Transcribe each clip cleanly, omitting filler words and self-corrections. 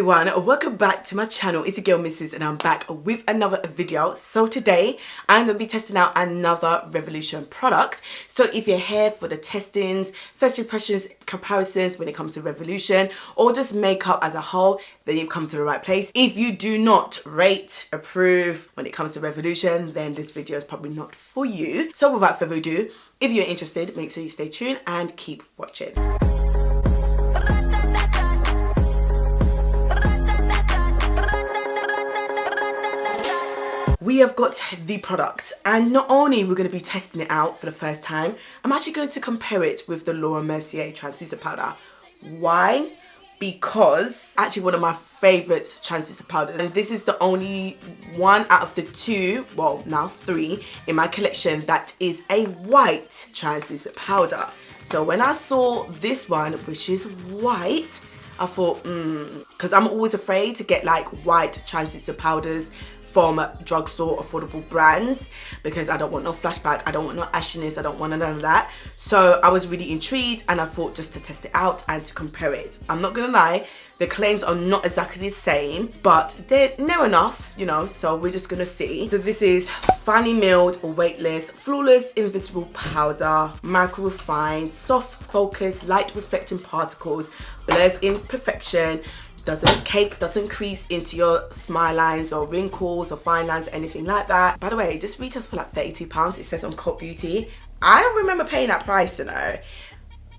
everyone, welcome back to my channel. It's your girl Mrs. and I'm back with another video. So today I'm going to be testing out another Revolution product. So if you're here for the testings, first impressions, comparisons when it comes to Revolution or just makeup as a whole, then you've come to the right place. If you do not rate, approve when it comes to Revolution, then this video is probably not for you. So without further ado, if you're interested, make sure you stay tuned and keep watching. We have got the product, and not only we're going to be testing it out for the first time, I'm actually going to compare it with the Mercier translucent powder. Why? Because actually one of my favourite translucent powders, and this is the only one out of the two, well now three, in my collection that is a white translucent powder. So when I saw this one, which is white, I thought, because I'm always afraid to get like white translucent powders from drugstore affordable brands because I don't want no flashback, I don't want no ashiness, I don't want none of that. So I was really intrigued and I thought just to test it out and to compare it. I'm not gonna lie, the claims are not exactly the same, but they're near enough, you know, so we're just gonna see. So this is finely milled, weightless, flawless, invincible powder, micro refined, soft focus, light reflecting particles, blurs imperfection, doesn't cake, doesn't crease into your smile lines or wrinkles or fine lines or anything like that. By the way, this retails for like £32, it says on Cult Beauty. I don't remember paying that price, you know,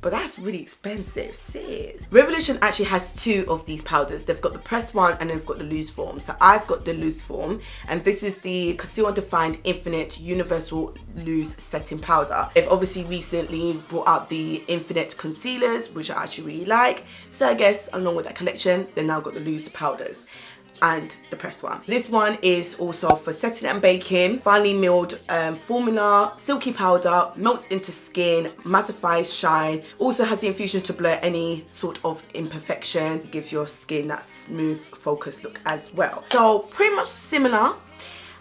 but that's really expensive, Sydz. Revolution actually has two of these powders. They've got the pressed one and they've got the loose form. So I've got the loose form, and this is the Conceal and Define Infinite Universal Loose Setting Powder. They've obviously recently brought out the Infinite Concealers, which I actually really like. So I guess along with that collection, they've now got the loose powders and the pressed one. This one is also for setting and baking, finely milled formula, silky powder, melts into skin, mattifies shine, also has the infusion to blur any sort of imperfection, gives your skin that smooth focused look as well. So pretty much similar.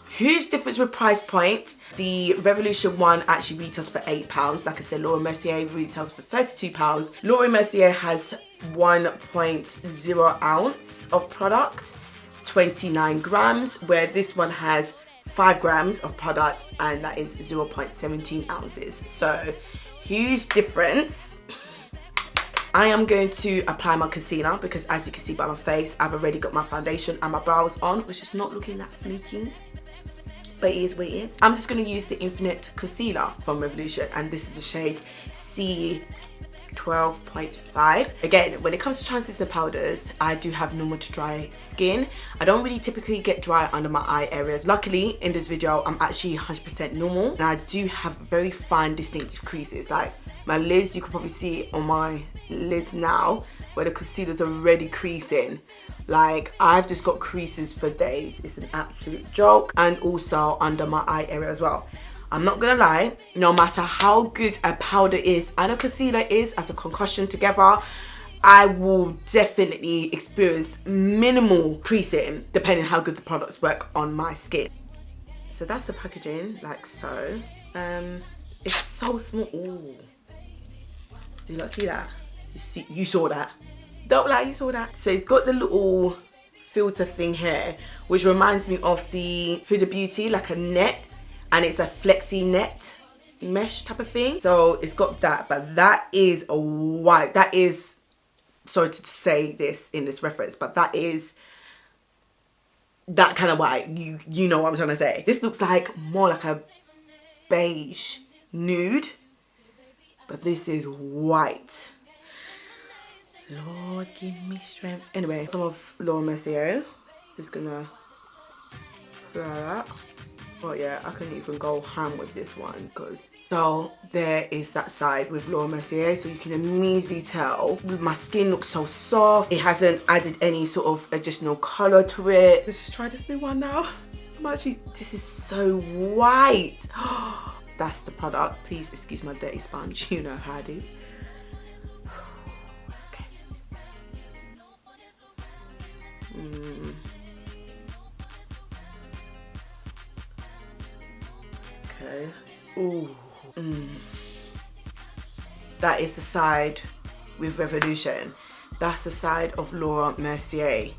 Huge difference with price point. The Revolution one actually retails for £8. Like I said, Mercier retails for £32. Mercier has 1.0 ounce of product, 29 grams, where this one has 5 grams of product and that is 0.17 ounces. So huge difference. I am going to apply my concealer because as you can see by my face, I've already got my foundation and my brows on, which is not looking that flaky, but it is what it is. I'm just going to use the Infinite Concealer from Revolution, and this is the shade C12.5. Again, when it comes to translucent powders, I do have normal to dry skin. I don't really typically get dry under my eye areas. Luckily, in this video, I'm actually 100% normal, and I do have very fine distinctive creases. Like my lids, you can probably see on my lids now where the concealer's already creasing. Like I've just got creases for days. It's an absolute joke. And also under my eye area as well. I'm not gonna lie, no matter how good a powder is and a concealer is as a concussion together, I will definitely experience minimal creasing depending on how good the products work on my skin. So that's the packaging, like so. It's so small. Ooh. Did you not see that? You saw that. Don't lie, you saw that. So it's got the little filter thing here, which reminds me of the Huda Beauty, like a net. And it's a flexi net mesh type of thing. So it's got that, but that is a white. That is, sorry to say this in this reference, but that is that kind of white. You know what I'm trying to say. This looks like more like a beige nude, but this is white. Lord, give me strength. Anyway, some of Mercier. Just gonna apply that. Oh yeah, I can even go ham with this one because so there is that side with Mercier, so you can immediately tell my skin looks so soft. It hasn't added any sort of additional color to it. Let's just try this new one now. This is so white. That's the product. Please excuse my dirty sponge, you know how I do. Okay. Ooh. That is the side with Revolution. That's the side of Laura Mercier.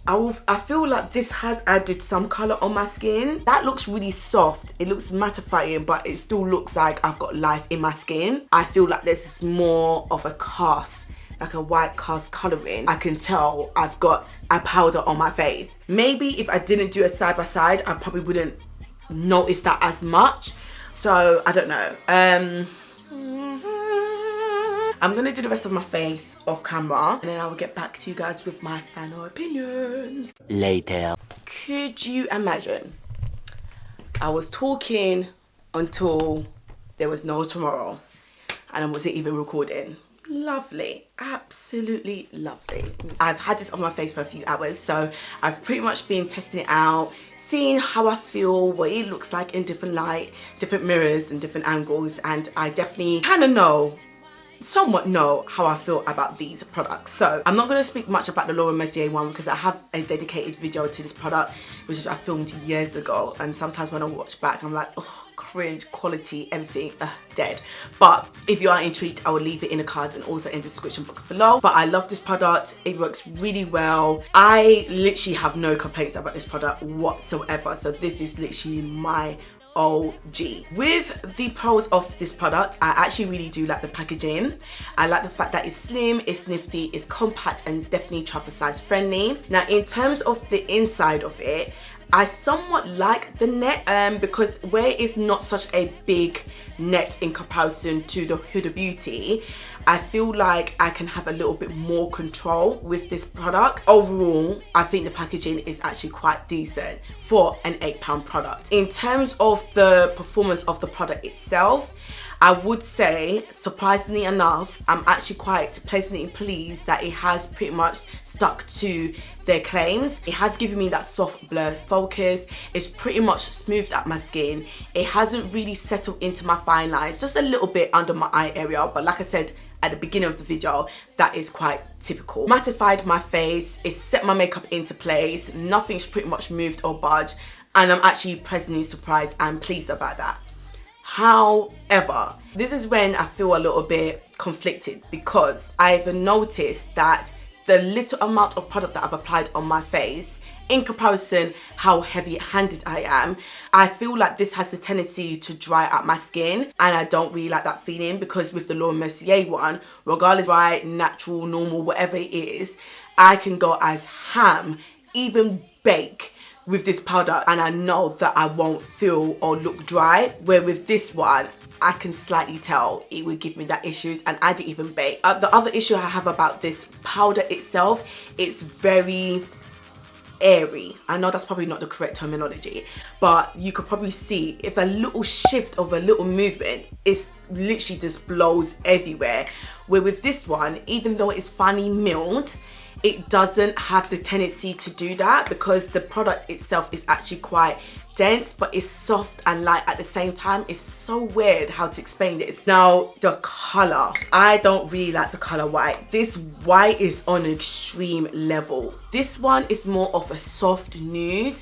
I feel like this has added some colour on my skin. That looks really soft. It looks mattifying, but it still looks like I've got life in my skin. I feel like this is more of a cast, like a white cast colouring. I can tell I've got a powder on my face. Maybe if I didn't do a side by side, I probably wouldn't notice that as much. So I don't know. I'm gonna do the rest of my face off camera, and then I will get back to you guys with my final opinions later. Could you imagine? I was talking until there was no tomorrow, and I wasn't even recording. Lovely, absolutely lovely. I've had this on my face for a few hours, so I've pretty much been testing it out, seeing how I feel, what it looks like in different light, different mirrors and different angles, and I definitely kind of somewhat know how I feel about these products. So I'm not going to speak much about the Laura Mercier one because I have a dedicated video to this product, which I filmed years ago, and sometimes when I watch back I'm like, oh, cringe, quality, everything, dead. But if you are intrigued, I will leave it in the cards and also in the description box below. But I love this product. It works really well. I literally have no complaints about this product whatsoever. So this is literally my OG. With the pros of this product, I actually really do like the packaging. I like the fact that it's slim, it's nifty, it's compact, and it's definitely travel size friendly. Now in terms of the inside of it, I somewhat like the net because where it's not such a big net in comparison to the Huda Beauty, I feel like I can have a little bit more control with this product. Overall, I think the packaging is actually quite decent for an £8 product. In terms of the performance of the product itself, I would say, surprisingly enough, I'm actually quite pleasantly pleased that it has pretty much stuck to their claims. It has given me that soft blur focus. It's pretty much smoothed out my skin. It hasn't really settled into my fine lines, just a little bit under my eye area, but like I said at the beginning of the video, that is quite typical. Mattified my face, it's set my makeup into place, nothing's pretty much moved or budged, and I'm actually pleasantly surprised and pleased about that. However, this is when I feel a little bit conflicted because I've noticed that the little amount of product that I've applied on my face, in comparison how heavy-handed I am, I feel like this has the tendency to dry out my skin, and I don't really like that feeling because with the Laura Mercier one, regardless dry, natural, normal, whatever it is, I can go as ham, even bake with this powder, and I know that I won't feel or look dry, where with this one I can slightly tell it would give me that issues, and I didn't even bake. The other issue I have about this powder itself, it's very airy. I know that's probably not the correct terminology, but you could probably see if a little shift of a little movement, it's literally just blows everywhere, where with this one, even though it's finely milled, it doesn't have the tendency to do that because the product itself is actually quite dense, but it's soft and light at the same time. It's so weird how to explain this. Now, the color. I don't really like the color white. This white is on an extreme level. This one is more of a soft nude,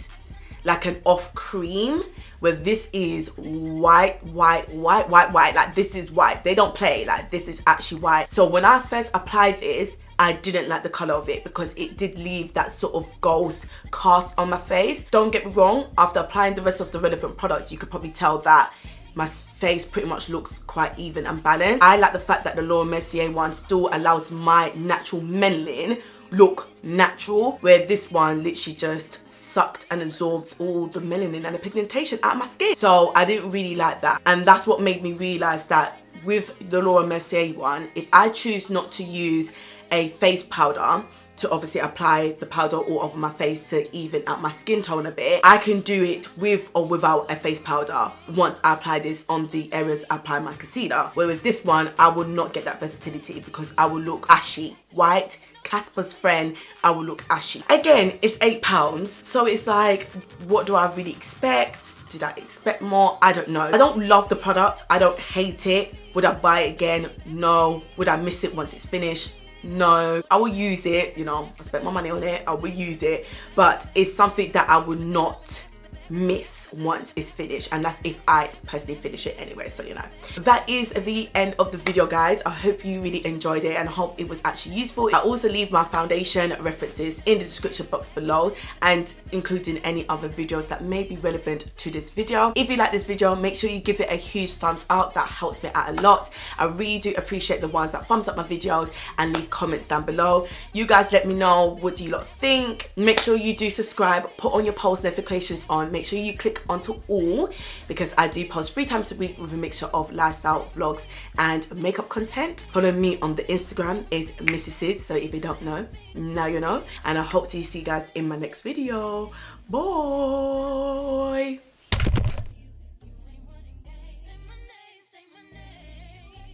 like an off cream, where this is white, like this is white. They don't play, like this is actually white. So when I first applied this, I didn't like the color of it because it did leave that sort of ghost cast on my face. Don't get me wrong, after applying the rest of the relevant products, you could probably tell that my face pretty much looks quite even and balanced. I like the fact that the Laura Mercier one still allows my natural melanin look natural, where this one literally just sucked and absorbed all the melanin and the pigmentation out of my skin. So I didn't really like that, and that's what made me realize that with the Laura Mercier one, if I choose not to use a face powder to obviously apply the powder all over my face to even out my skin tone a bit, I can do it with or without a face powder once I apply this on the areas I apply my concealer. Where with this one, I will not get that versatility because I will look ashy. White, Casper's friend, I will look ashy. Again, it's £8, so it's like, what do I really expect? Did I expect more? I don't know. I don't love the product. I don't hate it. Would I buy it again? No. Would I miss it once it's finished? No. I will use it, you know, I spent my money on it, I will use it, but it's something that I would not miss once it's finished, and that's if I personally finish it anyway, so you know. That is the end of the video, guys. I hope you really enjoyed it and I hope it was actually useful. I also leave my foundation references in the description box below, and including any other videos that may be relevant to this video. If you like this video, make sure you give it a huge thumbs up. That helps me out a lot. I really do appreciate the ones that thumbs up my videos and leave comments down below. You guys let me know, what do you lot think? Make sure you do subscribe, put on your post notifications on, make sure you click onto all, because I do post 3 times a week with a mixture of lifestyle vlogs and makeup content. Follow me on the Instagram is Mrs. Sydz, so if you don't know, now you know. And I hope to see you guys in my next video. Bye.